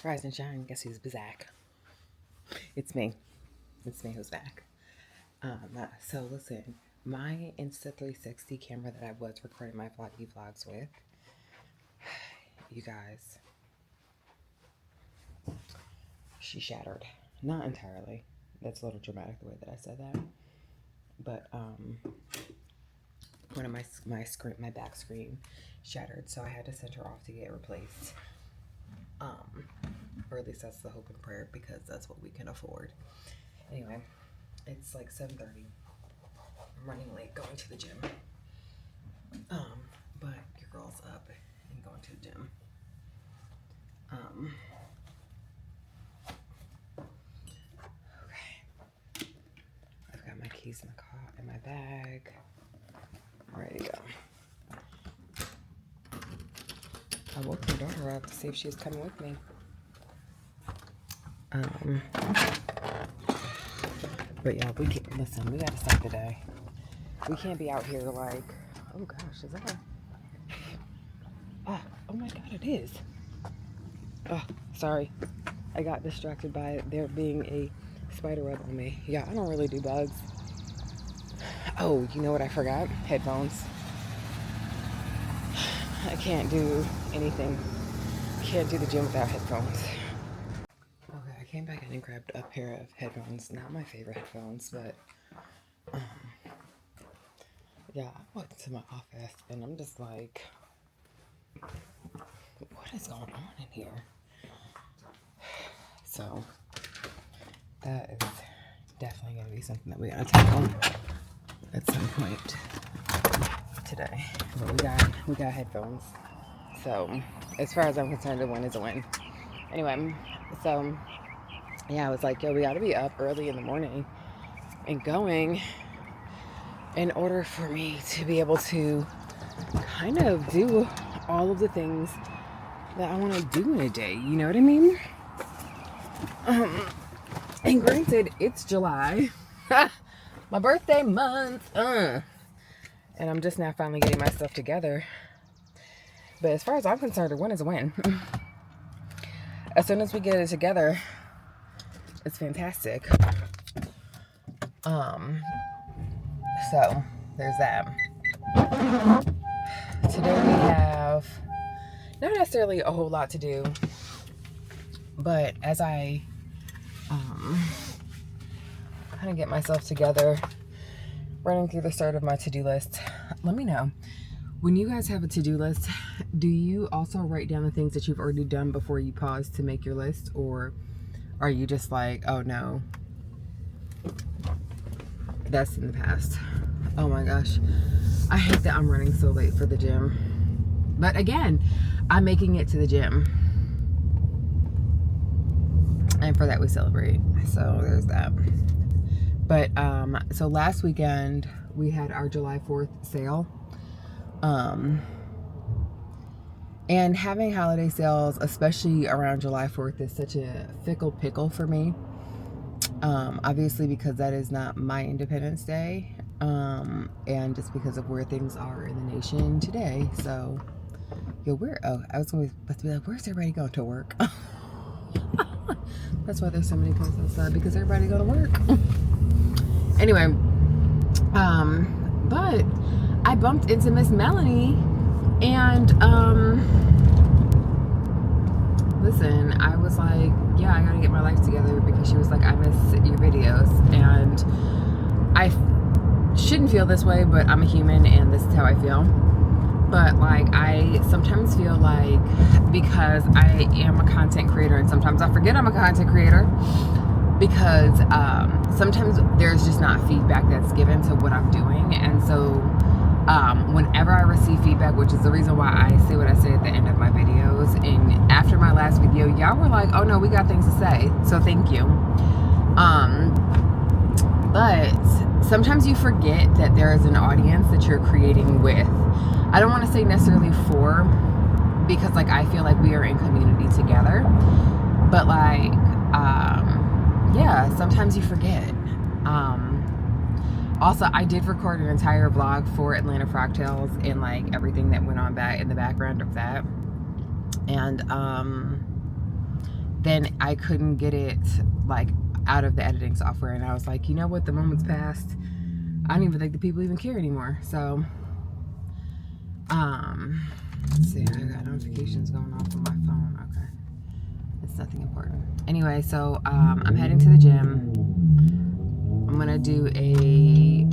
Rise and shine. Guess who's back? It's me. It's me who's back. So listen, my Insta360 camera that I was recording my vloggy vlogs with, you guys, she shattered. Not entirely. That's a little dramatic the way that I said that. But one of my back screen shattered, so I had to send her off to get replaced. Or at least that's the hope and prayer, because that's what we can afford. Anyway, it's like 7:30. I'm running late going to the gym. But your girl's up and going to the gym. Okay. I've got my keys in the car, in my bag. I'm ready to go. I woke my daughter up to see if she was coming with me. But yeah, we gotta start the day. We can't be out here like, oh gosh, is that oh my god, it is. Oh, sorry. I got distracted by there being a spider web on me. Yeah, I don't really do bugs. Oh, you know what I forgot? Headphones. I can't do anything. Can't do the gym without headphones. Okay, I came back in and grabbed a pair of headphones. Not my favorite headphones, but yeah, I walked into my office and I'm just like, what is going on in here? So that is definitely going to be something that we got to tackle at some point today. But we got headphones. So as far as I'm concerned, a win is a win. Anyway, so yeah, I was like, yo, we got to be up early in the morning and going in order for me to be able to kind of do all of the things that I want to do in a day. You know what I mean? And granted, it's July, my birthday month, and I'm just now finally getting my stuff together. But as far as I'm concerned, a win is a win. As soon as we get it together, it's fantastic. So there's that. Today we have not necessarily a whole lot to do, but as I kind of get myself together, running through the start of my to-do list, let me know, when you guys have a to-do list, do you also write down the things that you've already done before you pause to make your list? Or are you just like, oh no, that's in the past? Oh my gosh, I hate that I'm running so late for the gym. But again, I'm making it to the gym. And for that we celebrate. So there's that. But so last weekend we had our July 4th sale. And having holiday sales, especially around July 4th, is such a fickle pickle for me. Obviously because that is not my Independence Day. And just because of where things are in the nation today. So yo, I was going to be like, where's everybody going to work? That's why there's so many cars outside, because everybody go to work. Anyway, but I bumped into Miss Melanie, and listen, I was like, yeah, I gotta get my life together, because she was like, I miss your videos. And I shouldn't feel this way, but I'm a human and this is how I feel. But like, I sometimes feel like, because I am a content creator, and sometimes I forget I'm a content creator, because sometimes there's just not feedback that's given to what I'm doing. And so whenever I receive feedback, which is the reason why I say what I say at the end of my videos, and after my last video, y'all were like, oh no, we got things to say, so thank you. But sometimes you forget that there is an audience that you're creating with. I don't want to say necessarily for, because like I feel like we are in community together, but like yeah, sometimes you forget. Also, I did record an entire vlog for Atlanta Fractals and like everything that went on back in the background of that. And then I couldn't get it like out of the editing software, and I was like, you know what, the moment's passed. I don't even think the people even care anymore. So let's see, I got notifications going off on my phone. Okay, it's nothing important. Anyway, so I'm heading to the gym. I'm gonna do a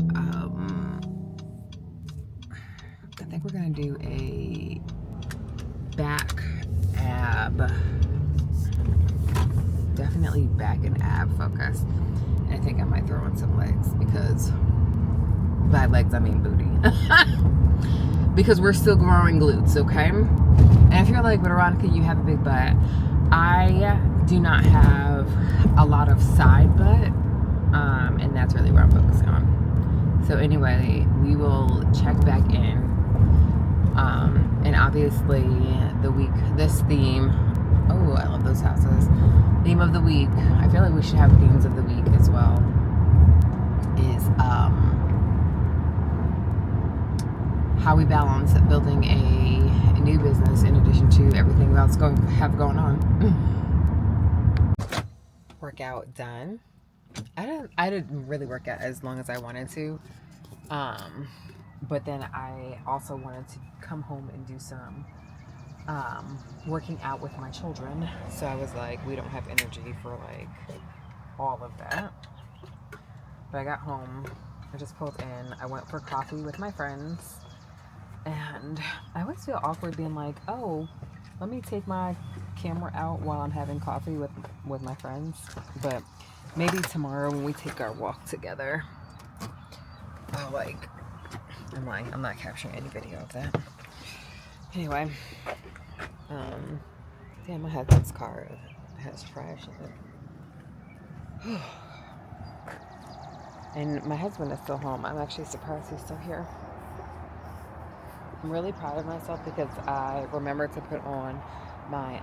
I think we're gonna do a back ab, definitely back and ab focus. And I think I might throw in some legs, because by legs I mean booty. Because we're still growing glutes, okay? And if you're like, but Aaronica, you have a big butt. I do not have a lot of side butt, and that's really where I'm focusing on. So anyway, we will check back in. And obviously this theme, oh, I love those houses. Theme of the week, I feel like we should have themes of the week as well, is how we balance building a new business in addition to everything else going on. Workout done. I didn't really work out as long as I wanted to. But then I also wanted to come home and do some working out with my children. So I was like, we don't have energy for like all of that. But I got home, I just pulled in, I went for coffee with my friends, and I always feel awkward being like, oh, let me take my camera out while I'm having coffee with my friends. But maybe tomorrow when we take our walk together, I'll I'm lying, I'm not capturing any video of that. Anyway, damn, my husband's car has trash in it. And my husband is still home. I'm actually surprised he's still here. I'm really proud of myself because I remembered to put on my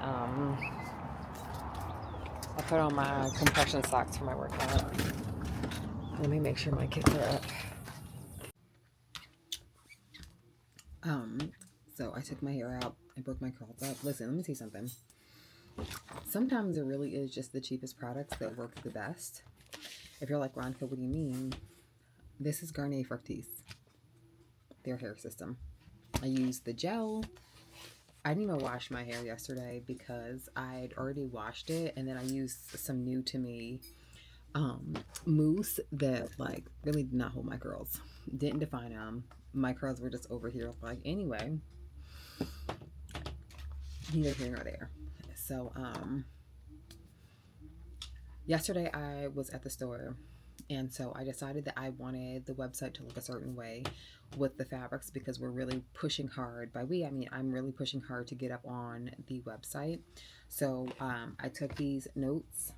compression socks for my workout. Let me make sure my kids are up. So I took my hair out. I broke my curls up. Listen, let me tell you something. Sometimes it really is just the cheapest products that work the best. If you're like, Aaronica, what do you mean? This is Garnier Fructis, their hair system. I used the gel. I didn't even wash my hair yesterday because I'd already washed it, and then I used some new to me mousse that like really did not hold my curls. Didn't define them. My curls were just over here. Like, anyway, neither here nor there. So yesterday I was at the store, and so I decided that I wanted the website to look a certain way with the fabrics, because we're really pushing hard. By we, I mean I'm really pushing hard to get up on the website. So I took these notes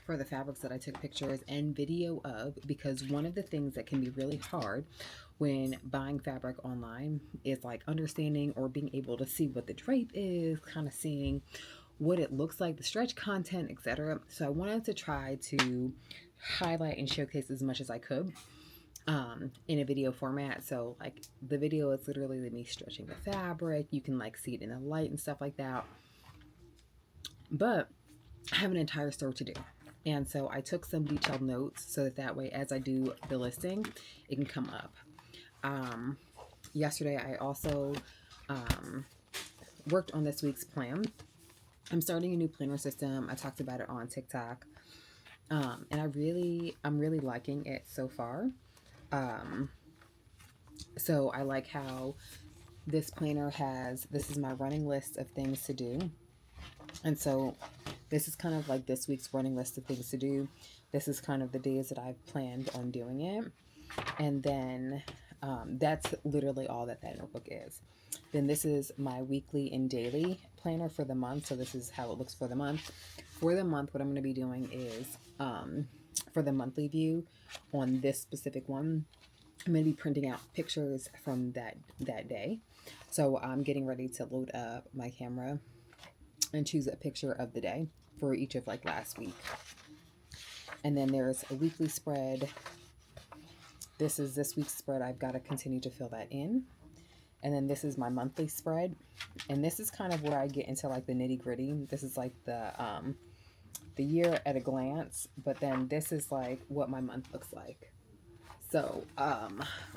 for the fabrics that I took pictures and video of, because one of the things that can be really hard when buying fabric online is like understanding or being able to see what the drape is, kind of seeing what it looks like, the stretch content, etc. So I wanted to try to highlight and showcase as much as I could in a video format. So like the video is literally me stretching the fabric. You can like see it in the light and stuff like that. But I have an entire store to do. And so I took some detailed notes so that way as I do the listing, it can come up. Yesterday I also worked on this week's plan. I'm starting a new planner system. I talked about it on TikTok. And I'm really liking it so far. So I like how this planner this is my running list of things to do. And so this is kind of like this week's running list of things to do. This is kind of the days that I've planned on doing it. And then that's literally all that notebook is. Then this is my weekly and daily planner for the month. So this is how it looks for the month. For the month, what I'm going to be doing is for the monthly view on this specific one, I'm going to be printing out pictures from that day. So I'm getting ready to load up my camera and choose a picture of the day for each of like last week. And then there's a weekly spread. This is this week's spread. I've got to continue to fill that in. And then this is my monthly spread. And this is kind of where I get into like the nitty gritty. This is like the year at a glance, but then this is like what my month looks like. So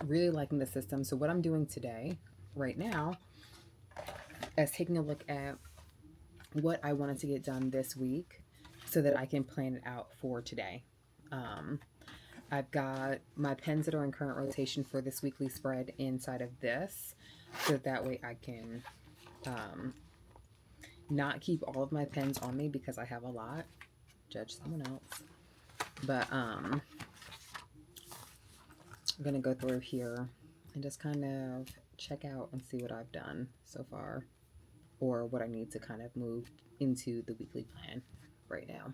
really liking the system. So what I'm doing today, right now, is taking a look at what I wanted to get done this week so that I can plan it out for today. I've got my pens that are in current rotation for this weekly spread inside of this, so that way I can not keep all of my pens on me because I have a lot. Judge someone else. But I'm gonna go through here and just kind of check out and see what I've done so far, or what I need to kind of move into the weekly plan right now.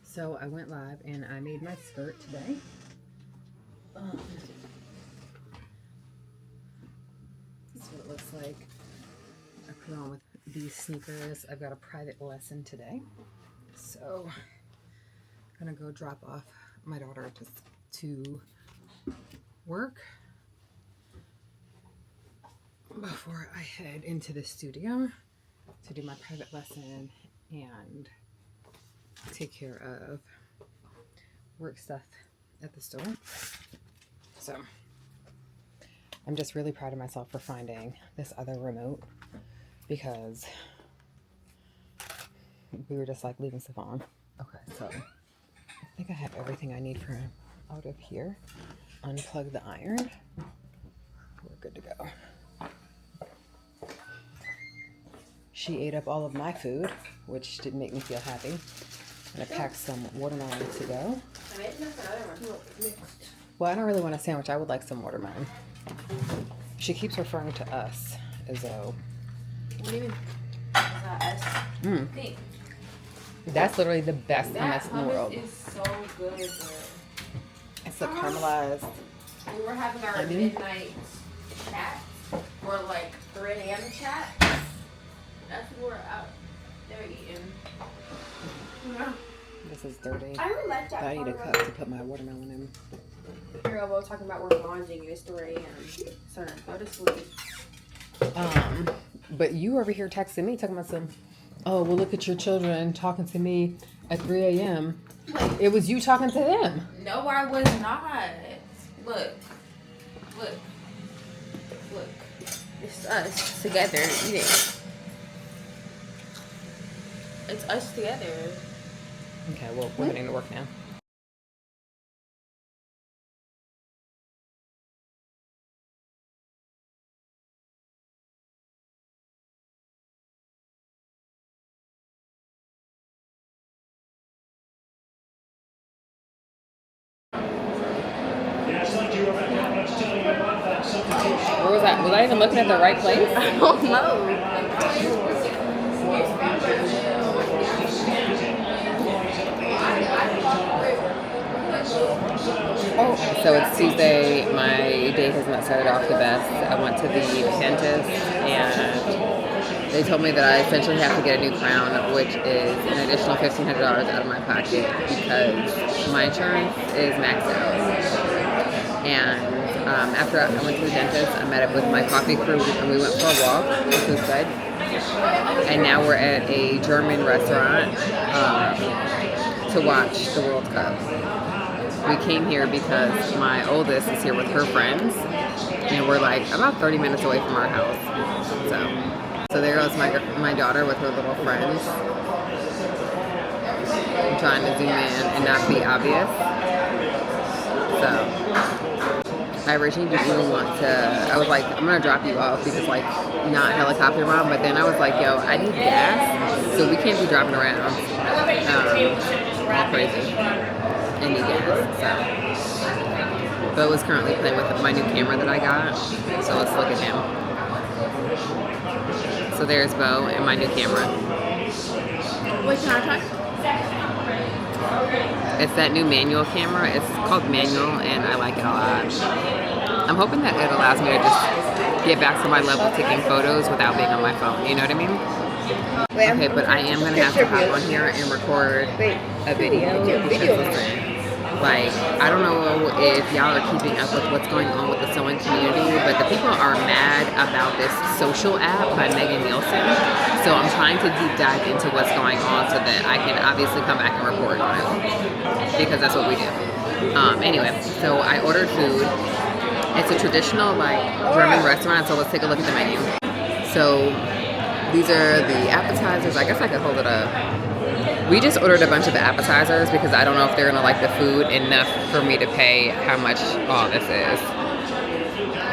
So I went live and I made my skirt today. This is what it looks like. I put it on with these sneakers. I've got a private lesson today, so I'm gonna go drop off my daughter to work before I head into the studio to do my private lesson and take care of work stuff at the store. So I'm just really proud of myself for finding this other remote, because we were just like leaving stuff on. Okay, so I think I have everything I need for out of here. Unplug the iron. We're good to go. She ate up all of my food, which didn't make me feel happy. I'm gonna pack some watermelon to go. Well, I don't really want a sandwich. I would like some watermelon. She keeps referring to us as though. What do you mean? Is that us? That's literally the best hummus in the world. That hummus is so good. It's the caramelized. We were having our midnight chat, or like 3 a.m. chat. That's when we're out there eating. Yeah. This is dirty. I really like that. But I need a cup to put my watermelon in. Your elbow talking about we're bonding and it's 3 a.m. Son, go to sleep. But you over here texting me, talking about some, oh, well, look at your children talking to me at 3 a.m. It was you talking to them. No, I was not. Look. It's us together eating. It's us together. Okay, well, we're heading to work now. Where was that? Was I even looking at the right place? I don't know. Oh, so it's Tuesday. My day has not started off the best. I went to the dentist and they told me that I essentially have to get a new crown, which is an additional $1,500 out of my pocket because my insurance is maxed out. And after I went to the dentist, I met up with my coffee crew and we went for a walk, which was good. And now we're at a German restaurant to watch the World Cup. We came here because my oldest is here with her friends, and we're like about 30 minutes away from our house. So there goes my daughter with her little friends. I'm trying to zoom in and not be obvious. So I originally didn't really want to. I was like, I'm gonna drop you off because like not helicopter mom. But then I was like, yo, I need gas, so we can't be driving around all crazy. any gas. So Bo is currently playing with my new camera that I got. So let's look at him. So there's Bo and my new camera. Wait, can I try? It's that new manual camera. It's called manual, and I like it a lot. I'm hoping that it allows me to just get back to my level of taking photos without being on my phone. You know what I mean? Wait, Okay, but I am gonna have to hop on here and record a video because listen, like, I don't know if y'all are keeping up with what's going on with the sewing community, but the people are mad about this social app by Megan Nielsen. So I'm trying to deep dive into what's going on so that I can obviously come back and report on it because that's what we do. Anyway, so I ordered food. It's a traditional like German restaurant, so let's take a look at the menu. So these are the appetizers. I guess I could hold it up. We just ordered a bunch of appetizers because I don't know if they're gonna like the food enough for me to pay how much all this is.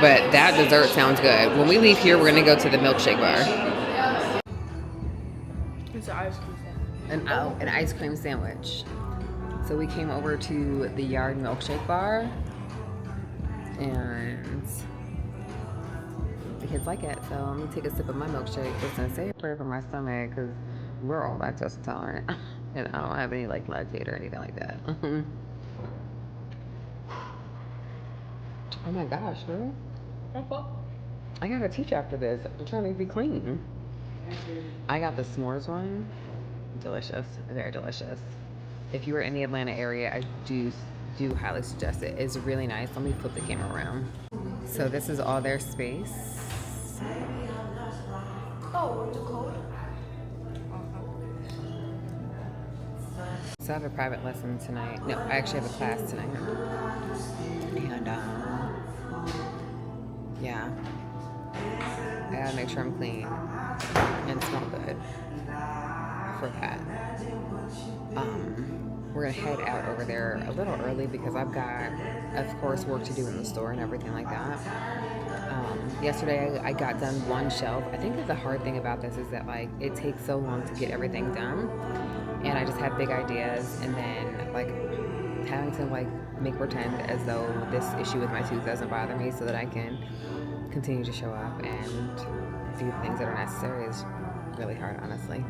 But that dessert sounds good. When we leave here, we're gonna go to the milkshake bar. It's an ice cream sandwich. An ice cream sandwich. So we came over to the Yard Milkshake Bar, and the kids like it. So let me take a sip of my milkshake. Listen, say a prayer for my stomach because we're all lactose intolerant, and I don't have any like lactate or anything like that. Oh my gosh, girl. I gotta teach after this. I'm trying to be clean. I got the s'mores one. Delicious, very delicious. If you were in the Atlanta area, I do highly suggest it. It's really nice. Let me flip the camera around. So this is all their space. Oh, what's it called? So I have a private lesson tonight. No, I actually have a class tonight. And yeah, I gotta make sure I'm clean and smell good for that. We're gonna head out over there a little early because I've got, of course, work to do in the store and everything like that. Yesterday I got done one shelf. I think that the hard thing about this is that like it takes so long to get everything done, and I just have big ideas, and then like having to like make pretend as though this issue with my tooth doesn't bother me so that I can continue to show up and do the things that are necessary is really hard, honestly.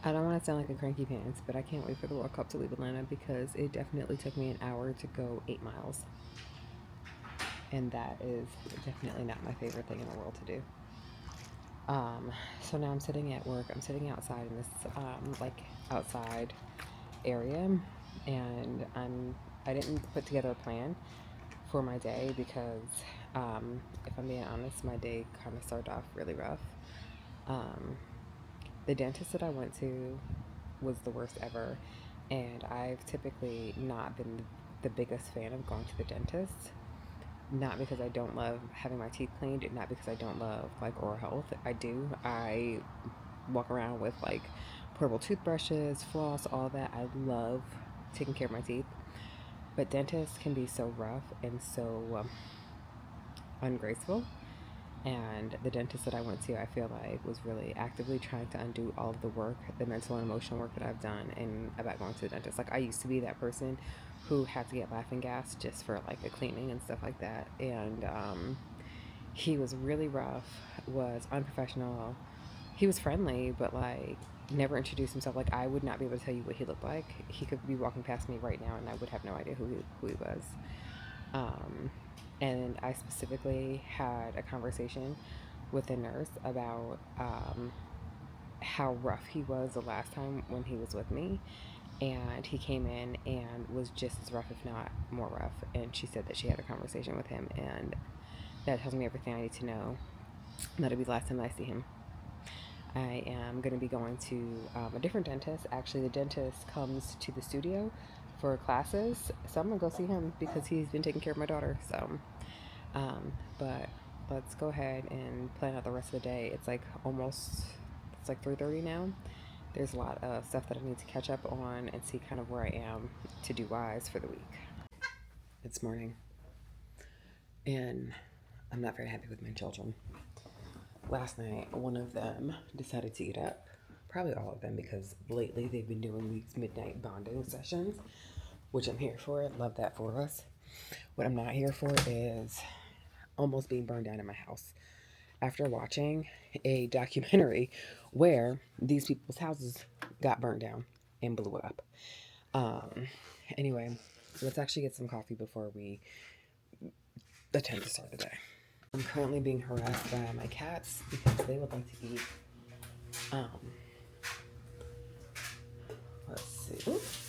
I don't want to sound like a cranky pants, but I can't wait for the World Cup to leave Atlanta because it definitely took me an hour to go 8 miles. And that is definitely not my favorite thing in the world to do. So now I'm sitting at work. I'm sitting outside in this like outside area, and I didn't put together a plan for my day because if I'm being honest, my day kind of started off really rough. The dentist that I went to was the worst ever, and I've typically not been the biggest fan of going to the dentist. Not because I don't love having my teeth cleaned, and not because I don't love like oral health. I do. I walk around with like portable toothbrushes, floss, all that. I love taking care of my teeth, but dentists can be so rough and so ungraceful. And the dentist that I went to, I feel like, was really actively trying to undo all of the work, the mental and emotional work that I've done and about going to the dentist. Like, I used to be that person who had to get laughing gas just for like a cleaning and stuff like that. And he was really rough, was unprofessional. He was friendly, but like never introduced himself. Like, I would not be able to tell you what he looked like. He could be walking past me right now and I would have no idea who he was. And I specifically had a conversation with a nurse about how rough he was the last time when he was with me. And he came in and was just as rough, if not more rough. And she said that she had a conversation with him, and that tells me everything I need to know. That'll be the last time I see him. I am going to be going to a different dentist. Actually, the dentist comes to the studio for classes, so I'm going to go see him because he's been taking care of my daughter. So, but let's go ahead and plan out the rest of the day. It's like 3:30 now. There's a lot of stuff that I need to catch up on and see kind of where I am to do wise for the week. It's morning, and I'm not very happy with my children. Last night, one of them decided to get up, probably all of them, because lately they've been doing these midnight bonding sessions. which I'm here for. Love that for us. What I'm not here for is almost being burned down in my house after watching a documentary where these people's houses got burnt down and blew up. Um, anyway, let's actually get some coffee before we attempt to start the day. I'm currently being harassed by my cats because they would like to eat. Um, let's see. Oops,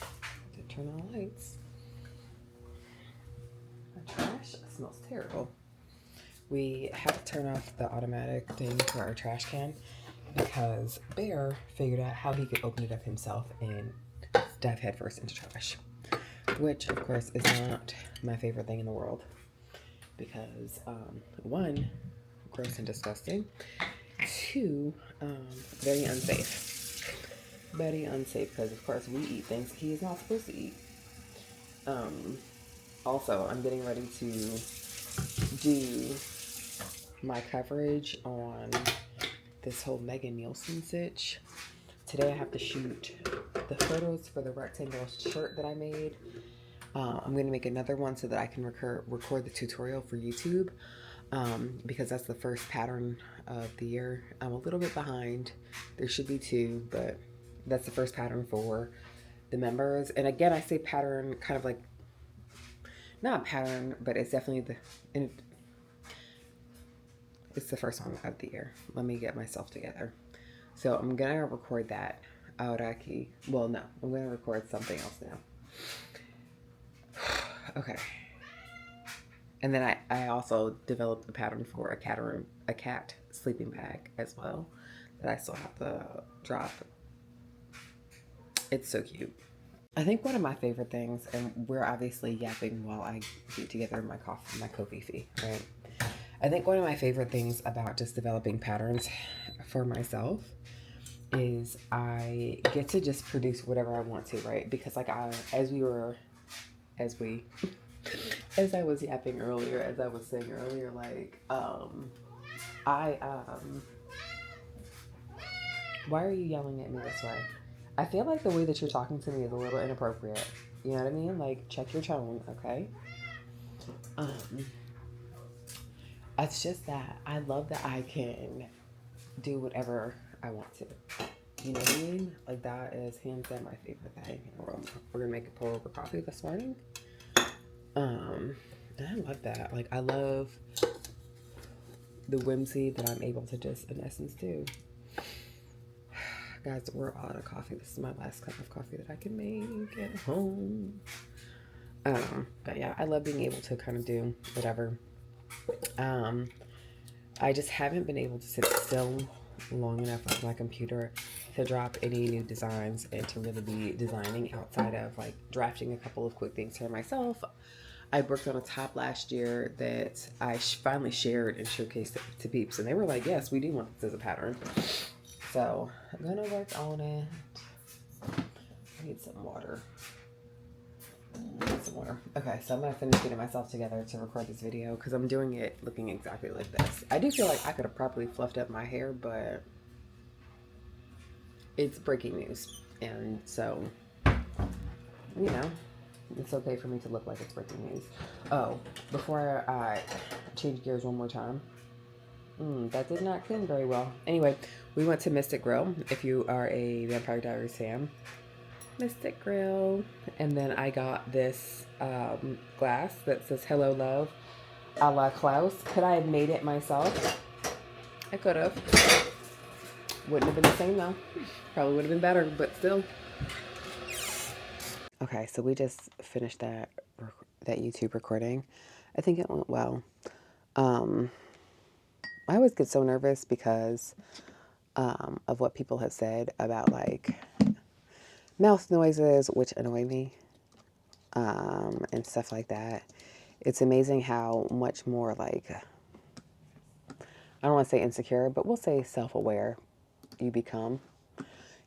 did turn on the lights. My trash smells terrible. We have to turn off the automatic thing for our trash can because Bear figured out how he could open it up himself and dive headfirst into trash, which of course is not my favorite thing in the world because one, gross and disgusting, two, very unsafe. Very unsafe because of course we eat things he is not supposed to eat. Also, I'm getting ready to do my coverage on this whole Megan Nielsen sitch. Today I have to shoot the photos for the rectangle shirt that I made. I'm going to make another one so that I can record the tutorial for YouTube because that's the first pattern of the year. I'm a little bit behind. There should be two, but that's the first pattern for the members. And again, I say pattern kind of like, not a pattern, but it's definitely it's the first one of the year. Let me get myself together. So I'm going to record that. Aaronica. Well, no, I'm going to record something else now. Okay. And then I also developed the pattern for a cat sleeping bag as well that I still have to drop. It's so cute. I think one of my favorite things, and we're obviously yapping while I get together my coffee fee, right? I think one of my favorite things about just developing patterns for myself is I get to just produce whatever I want to, right? Because like as I was yapping earlier, as I was saying earlier, like why are you yelling at me this way? I feel like the way that you're talking to me is a little inappropriate. You know what I mean? Like, check your tone, okay? It's just that I love that I can do whatever I want to. You know what I mean? Like, that is hands down my favorite thing in the world. We're gonna make a pour over coffee this morning. And I love that. Like, I love the whimsy that I'm able to just, in essence, do. Guys, we're all out of coffee. This is my last cup of coffee that I can make at home. But yeah, I love being able to kind of do whatever. I just haven't been able to sit still long enough on my computer to drop any new designs and to really be designing outside of like drafting a couple of quick things for myself. I worked on a top last year that I finally shared and showcased to peeps, and they were like, yes, we do want this as a pattern. So I'm gonna work on it. I need some water. Okay, so I'm gonna finish getting myself together to record this video because I'm doing it looking exactly like this. I do feel like I could have properly fluffed up my hair, but it's breaking news, and so you know it's okay for me to look like it's breaking news. Oh, before I change gears one more time, that did not clean very well. Anyway, we went to Mystic Grill. If you are a Vampire Diaries fan, Mystic Grill. And then I got this glass that says Hello Love a la Klaus. Could I have made it myself? I could have. Wouldn't have been the same though. Probably would have been better, but still. Okay, so we just finished that YouTube recording. I think it went well. I always get so nervous because of what people have said about like mouth noises, which annoy me, and stuff like that. It's amazing how much more like, I don't want to say insecure, but we'll say self-aware you become.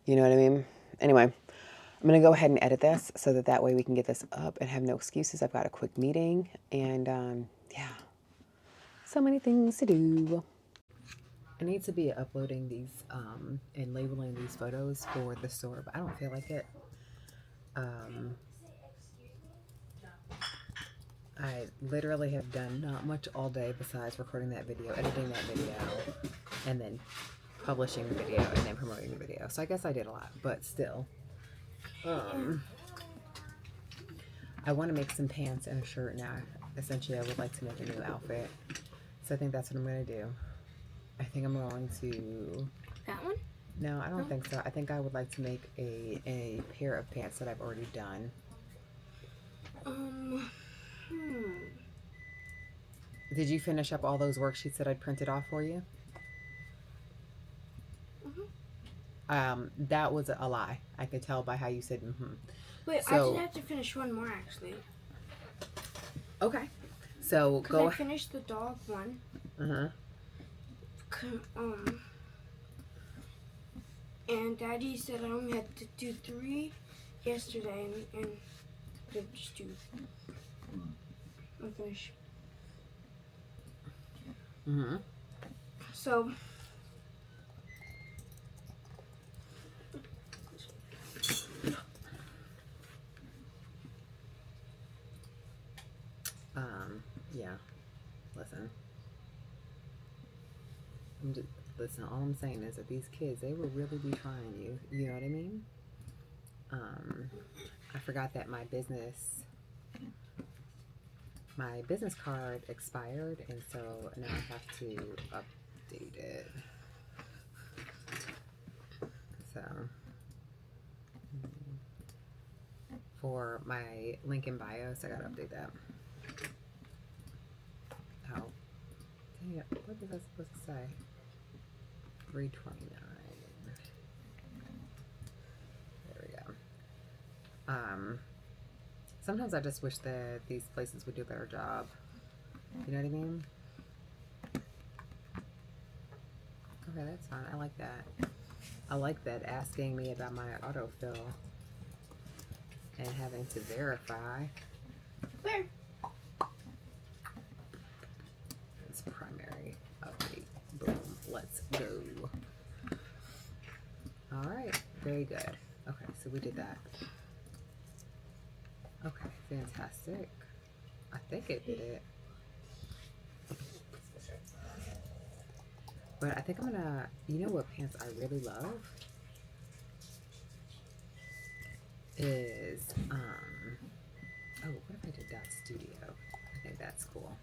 You know what I mean? Anyway, I'm going to go ahead and edit this so that way we can get this up and have no excuses. I've got a quick meeting and yeah, so many things to do. I need to be uploading these and labeling these photos for the store, but I don't feel like it. I literally have done not much all day besides recording that video, editing that video, and then publishing the video, and then promoting the video. So I guess I did a lot, but still. I want to make some pants and a shirt now. Essentially, I would like to make a new outfit. So I think that's what I'm going to do. I think I'm going to... That one? No, I don't think so. I think I would like to make a pair of pants that I've already done. Did you finish up all those worksheets that I printed off for you? That was a lie. I could tell by how you said Wait, so, I did have to finish one more actually. Okay. So go. I finished the dog one. And Daddy said I only had to do 3 yesterday, and did just 2. I'll finish. So. Yeah. Listen. Listen, all I'm saying is that these kids, they will really be trying you. You know what I mean? I forgot that my business card expired, and so now I have to update it. So, for my link in bio, so I gotta update that. Oh, dang it, what was I supposed to say? 329. There we go. Sometimes I just wish that these places would do a better job. You know what I mean? Okay, that's fine. I like that. I like that asking me about my autofill and having to verify. Where? It's primary update. Boom. Let's go. All right. Very good. Okay, so we did that. Okay, fantastic. I think it did it. But I think I'm gonna, you know what pants I really love? Is, oh, what if I did Dot Studio? I think that's cool.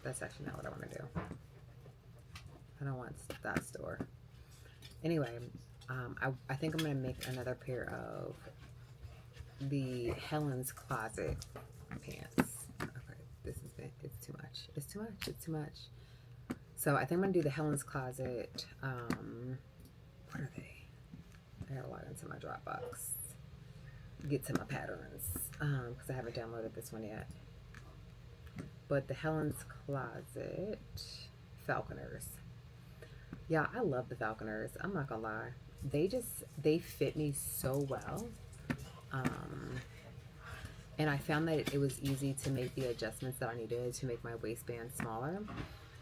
That's actually not what I want to do. I don't want Dot Store. Anyway, I think I'm going to make another pair of the Helen's Closet pants. Okay, it's too much. It's too much. It's too much. So I think I'm going to do the Helen's Closet. What are they? I gotta log into my Dropbox. Get to my patterns. Because I haven't downloaded this one yet. But the Helen's Closet Falconers. Yeah, I love the Falconers. I'm not gonna lie. They fit me so well. And I found that it was easy to make the adjustments that I needed to make my waistband smaller.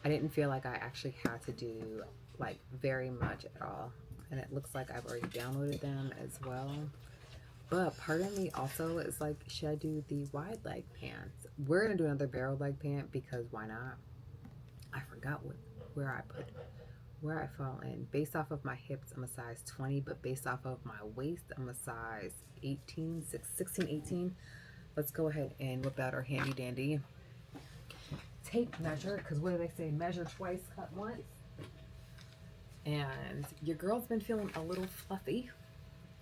I didn't feel like I actually had to do like very much at all. And it looks like I've already downloaded them as well. But part of me also is like, should I do the wide leg pants? We're gonna do another barrel leg pant because why not? I forgot where I fall in. Based off of my hips, I'm a size 20, but based off of my waist, I'm a size 16, 18. Let's go ahead and whip out our handy dandy tape measure, because what do they say? Measure twice, cut once. And your girl's been feeling a little fluffy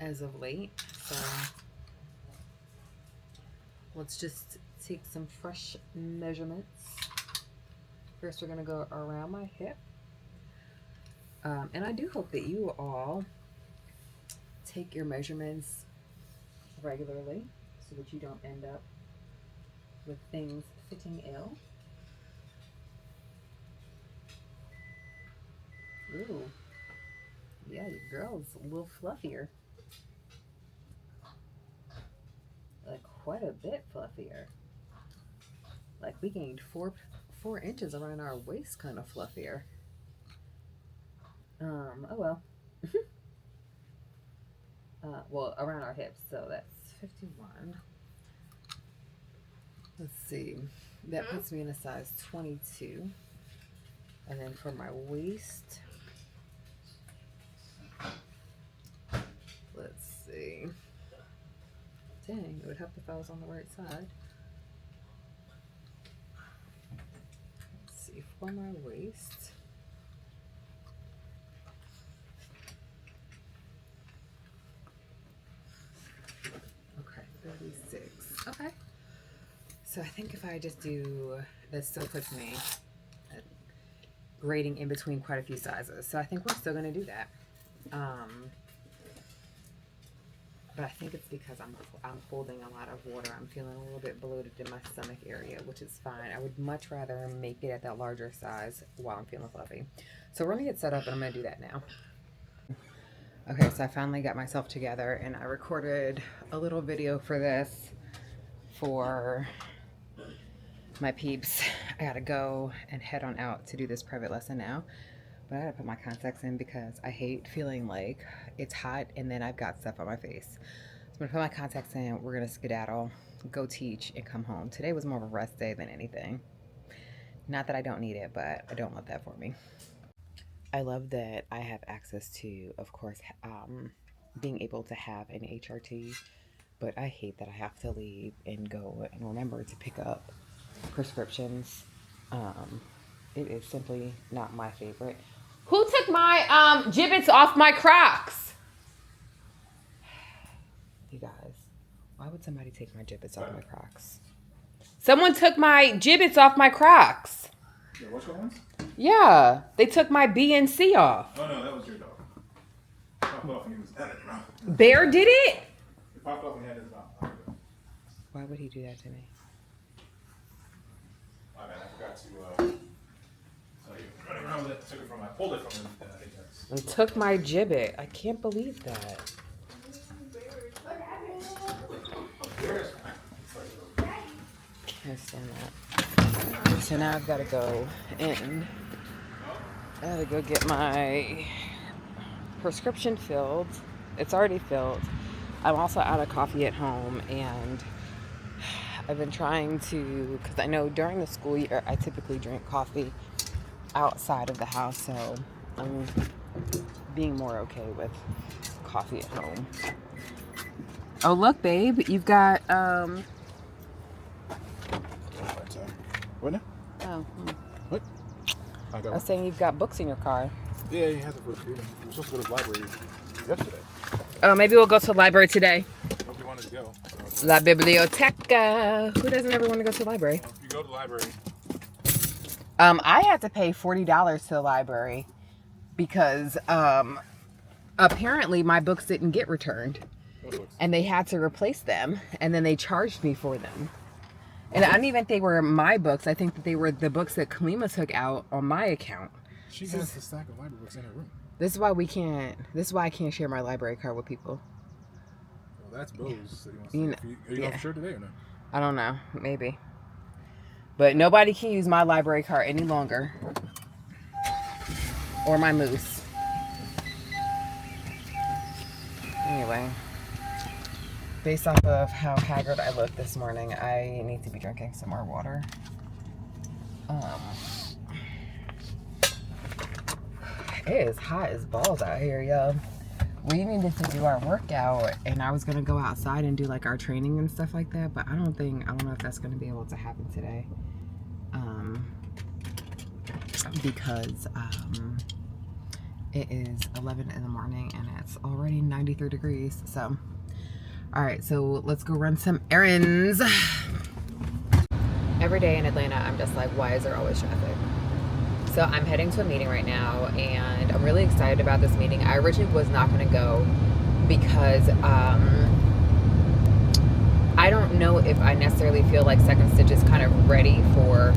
as of late, so let's just take some fresh measurements. First, we're going to go around my hip. And I do hope that you all take your measurements regularly so that you don't end up with things fitting ill. Ooh, yeah, your girl's a little fluffier. Like quite a bit fluffier. Like we gained four inches around our waist, kind of fluffier. Oh well. well, around our hips. So that's 51. Let's see. That puts me in a size 22. And then for my waist, let's see. Dang, it would help if I was on the right side. Let's see, for my waist. Okay, 36. Okay. So I think if I just do, this still puts me grading in between quite a few sizes. So I think we're still going to do that. But I think it's because I'm holding a lot of water. I'm feeling a little bit bloated in my stomach area, which is fine. I would much rather make it at that larger size while I'm feeling fluffy. So we're going to get set up, and I'm going to do that now. Okay, so I finally got myself together, and I recorded a little video for this for my peeps. I got to go and head on out to do this private lesson now. But I gotta put my contacts in because I hate feeling like it's hot and then I've got stuff on my face. So I'm gonna put my contacts in, we're gonna skedaddle, go teach, and come home. Today was more of a rest day than anything. Not that I don't need it, but I don't want that for me. I love that I have access to, of course, being able to have an HRT, but I hate that I have to leave and go and remember to pick up prescriptions. It is simply not my favorite. Who took my gibbets off my Crocs? You guys, why would somebody take my gibbets off my Crocs? Someone took my gibbets off my Crocs. The which ones? Yeah, they took my B and C off. Oh no, that was your dog. It popped off and he was at it, bro. Bear did it? It popped off and he had his mouth. Why would he do that to me? My bad, I forgot to tell you. Running around with it, took it from, I pulled it from him, and I think that's... And took my gibbet. I can't believe that. Can't stand that. So now I've got to go in. I gotta go get my prescription filled. It's already filled. I'm also out of coffee at home, and I've been trying to, because I know during the school year I typically drink coffee outside of the house, so I'm being more okay with coffee at home. Oh look, babe, you've got What now? oh What? I was saying you've got books in your car. Yeah, he has it for the freedom. We were supposed to go to the library yesterday. Oh, maybe we'll go to the library today. Nobody wanted to go. So. La biblioteca. Who doesn't ever want to go to the library? If you go to the library. I had to pay $40 to the library because apparently my books didn't get returned. What books? And they had to replace them, and then they charged me for them. And I don't even think they were my books. I think that they were the books that Kalima took out on my account. She has a stack of library books in her room. This is why I can't share my library card with people. Well, that's Bose. So are you for sure today or no? I don't know. Maybe. But nobody can use my library card any longer. Or my moose. Anyway. Based off of how haggard I look this morning, I need to be drinking some more water. It is hot as balls out here, yo. We needed to do our workout, and I was gonna go outside and do like our training and stuff like that, but I don't know if that's gonna be able to happen today. Because it is 11 in the morning and it's already 93 degrees. So, all right, so let's go run some errands. Every day in Atlanta, I'm just like, why is there always traffic? So I'm heading to a meeting right now, and I'm really excited about this meeting. I originally was not going to go because I don't know if I necessarily feel like Second Stitch is kind of ready for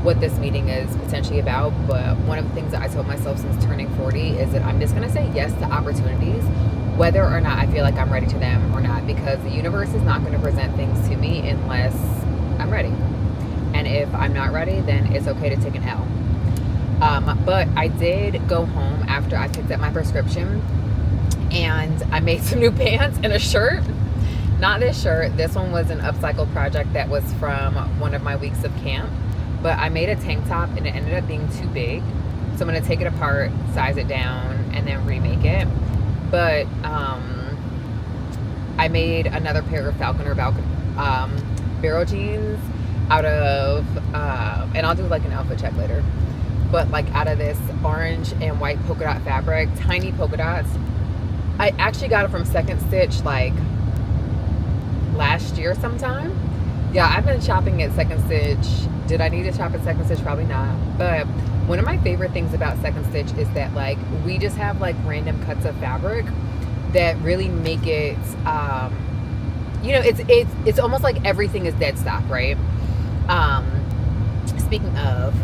what this meeting is potentially about. But one of the things that I told myself since turning 40 is that I'm just going to say yes to opportunities, whether or not I feel like I'm ready to them or not, because the universe is not going to present things to me unless I'm ready. And if I'm not ready, then it's okay to take an L. But I did go home after I picked up my prescription, And I made some new pants and a shirt. Not this shirt. This one was an upcycle project that was from one of my weeks of camp. But I made a tank top and it ended up being too big. So I'm going to take it apart, size it down, and then remake it. But I made another pair of Falconer barrel jeans out of, and I'll do like an outfit check later. But like out of this orange and white polka dot fabric, tiny polka dots. I actually got it from Second Stitch like last year sometime. Yeah, I've been shopping at Second Stitch. Did I need to shop at Second Stitch? Probably not. But one of my favorite things about Second Stitch is that like we just have like random cuts of fabric that really make it, you know, it's almost like everything is dead stock, right? Speaking of,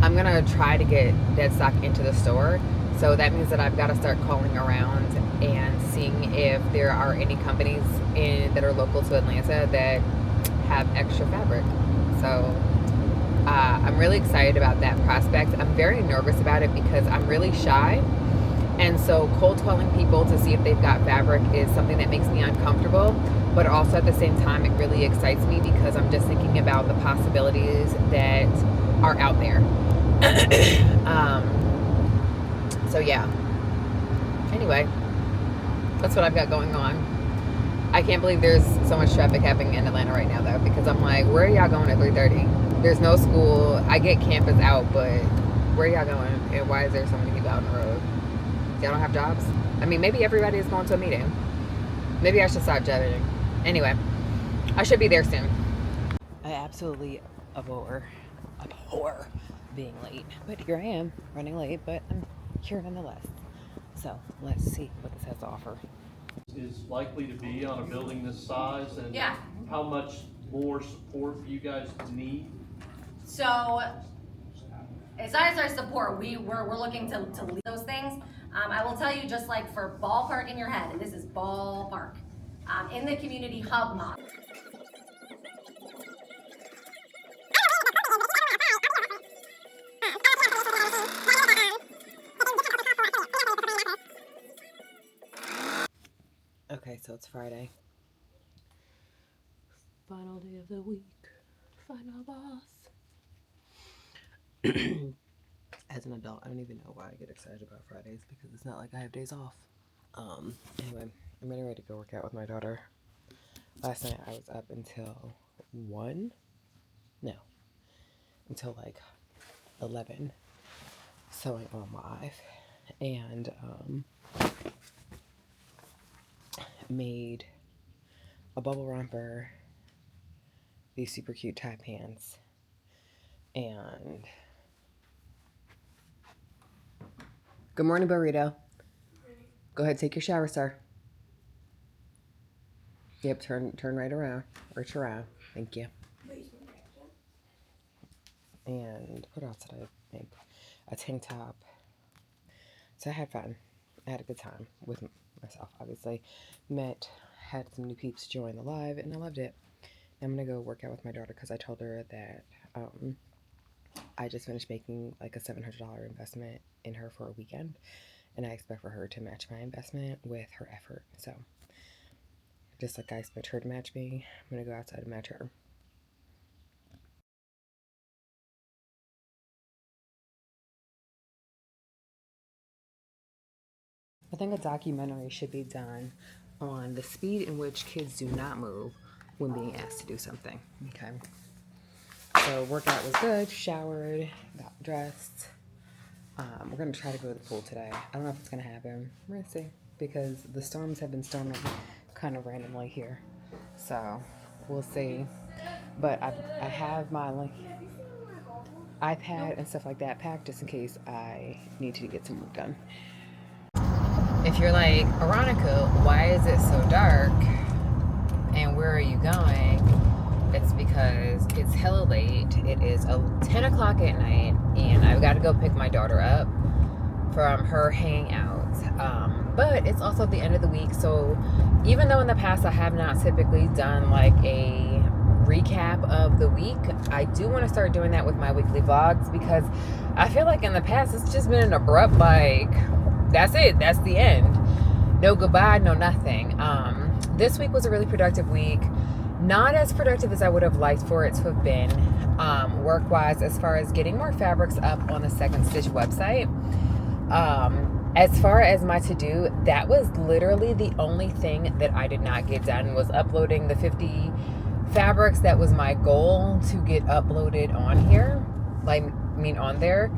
I'm gonna try to get dead stock into the store. So that means that I've got to start calling around and seeing if there are any companies that are local to Atlanta that have extra fabric. So I'm really excited about that prospect. I'm very nervous about it because I'm really shy. And so cold calling people to see if they've got fabric is something that makes me uncomfortable. But also at the same time, it really excites me because I'm just thinking about the possibilities that are out there. So yeah, anyway, that's what I've got going on. I can't believe there's so much traffic happening in Atlanta right now though, because I'm like, where are y'all going at 3:30? There's no school. I get campus out, but where are y'all going? And why is there so many people out on the road? Y'all don't have jobs? I mean, maybe everybody is going to a meeting. Maybe I should stop driving. Anyway, I should be there soon. I absolutely abhor being late, but here I am running late, but I'm here nonetheless. So let's see what this has to offer. Is likely to be on a building this size, and Yeah. how much more support you guys need? So, as far as our support, we're looking to lead those things. I will tell you, just like for ballpark in your head, and this is ballpark, in the community hub model. Okay, so it's Friday. Final day of the week. Final boss. As an adult, I don't even know why I get excited about Fridays because it's not like I have days off. Anyway, I'm getting ready to go work out with my daughter. Last night I was up until 1? No. Until like 11. Sewing on live. And, made a bubble romper, these super cute tie pants, and good morning, burrito. Go ahead, take your shower, sir. Yep, turn right around. Reach around. Thank you. And what else did I make? A tank top. So I had fun. I had a good time with myself, obviously. Had some new peeps join the live, and I loved it. I'm gonna go work out with my daughter because I told her that I just finished making like a $700 investment in her for a weekend, and I expect for her to match my investment with her effort. So just like I expect her to match me, I'm gonna go outside and match her. I think a documentary should be done on the speed in which kids do not move when being asked to do something. Okay. So workout was good, showered, got dressed. We're gonna try to go to the pool today. I don't know if it's gonna happen. We're gonna see because the storms have been storming kind of randomly here. So we'll see. But I have my like iPad and stuff like that packed just in case I need to get some work done. If you're like, Aaronica, why is it so dark? And where are you going? It's because it's hella late. It is 10 o'clock at night, and I've got to go pick my daughter up from her hanging out. But it's also the end of the week, so even though in the past I have not typically done like a recap of the week, I do want to start doing that with my weekly vlogs because I feel like in the past it's just been an abrupt like, that's it, that's the end. no goodbye, no nothing. This week was a really productive week. Not as productive as I would have liked for it to have been, work-wise, as far as getting more fabrics up on the Second Stitch website. As far as my to-do, that was literally the only thing that I did not get done, was uploading the 50 fabrics. That was my goal to get uploaded on here, on there.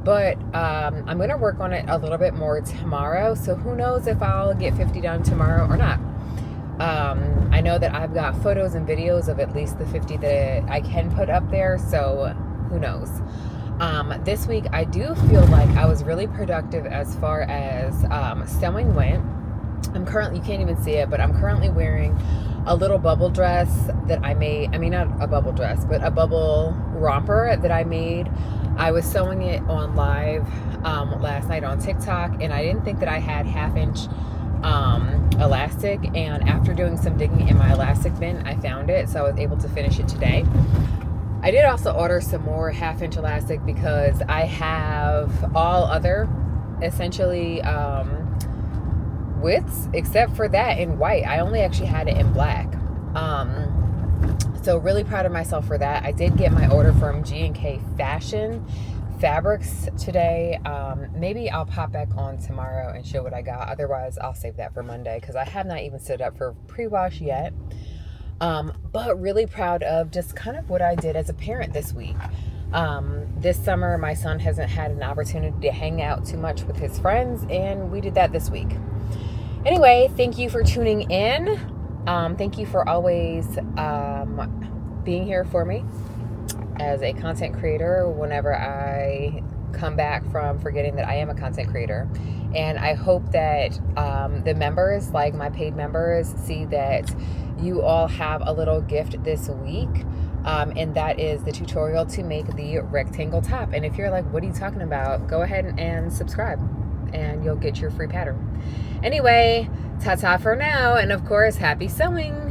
But I'm going to work on it a little bit more tomorrow. So who knows if I'll get 50 done tomorrow or not. I know that I've got photos and videos of at least the 50 that I can put up there. So who knows? This week, I do feel like I was really productive as far as sewing went. I'm currently, you can't even see it, but I'm currently wearing a little bubble dress that I made. I mean, not a bubble dress, but a bubble romper that I made. I was sewing it on live last night on TikTok, and I didn't think that I had 1/2 inch elastic, and after doing some digging in my elastic bin, I found it, so I was able to finish it today. I did also order some more 1/2 inch elastic because I have all other essentially widths except for that in white. I only actually had it in black. So really proud of myself for that. I did get my order from G&K Fashion Fabrics today. Maybe I'll pop back on tomorrow and show what I got. Otherwise, I'll save that for Monday because I have not even set up for pre-wash yet. But really proud of just kind of what I did as a parent this week. This summer, my son hasn't had an opportunity to hang out too much with his friends, and we did that this week. Anyway, thank you for tuning in. Thank you for always being here for me as a content creator whenever I come back from forgetting that I am a content creator. And I hope that the members, like my paid members, see that you all have a little gift this week. And that is the tutorial to make the rectangle top. And if you're like, what are you talking about? Go ahead and subscribe and you'll get your free pattern. Anyway, ta-ta for now. And of course, happy sewing.